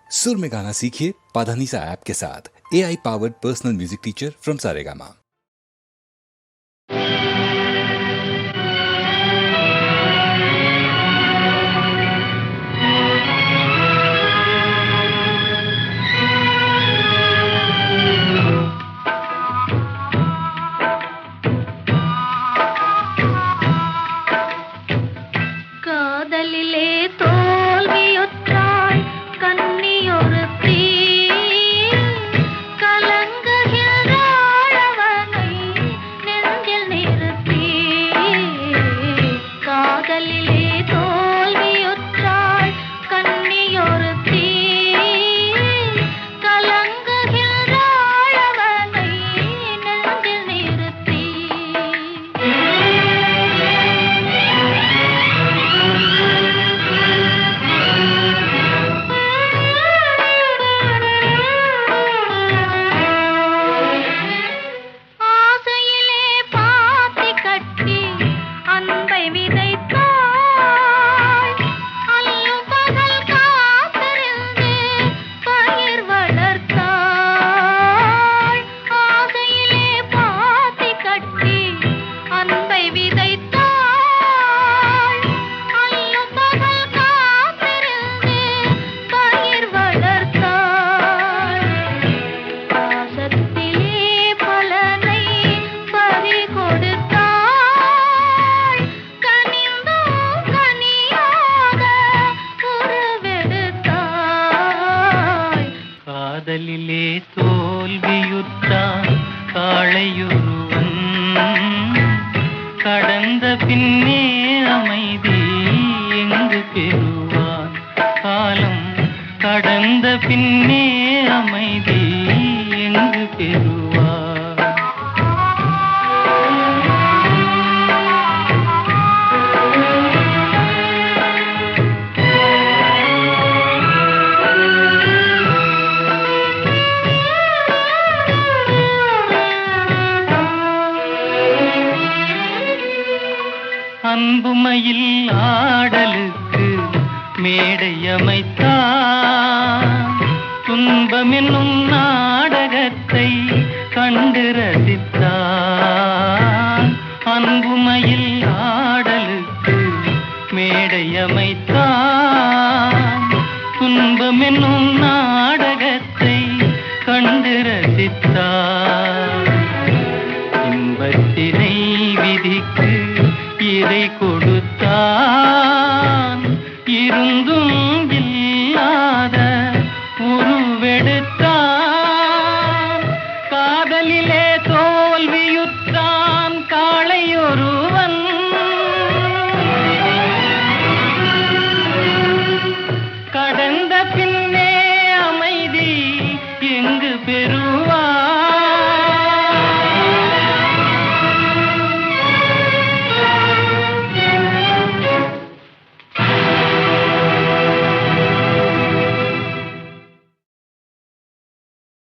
सुर में गाना सीखिए पाधानीसा ऐप के साथ। AI powered personal music teacher from Saregama. காதலிலே தோல்வியுற்றான் காளையொருவன் கடந்த பின்னே அமைதி எங்கு பெறுவான் காலம் கடந்த பின்னே அமைதி எங்கு பெறுவான் அன்புமையில் ஆடலுக்கு மேடை அமைத்தான் துன்பமென்னும் நாடகத்தை கண்டு ரசித்தான் அன்புமையில் ஆடலுக்கு மேடை அமைத்தான் துன்பமென்னும் நாடகத்தை கண்டு ரசித்தான்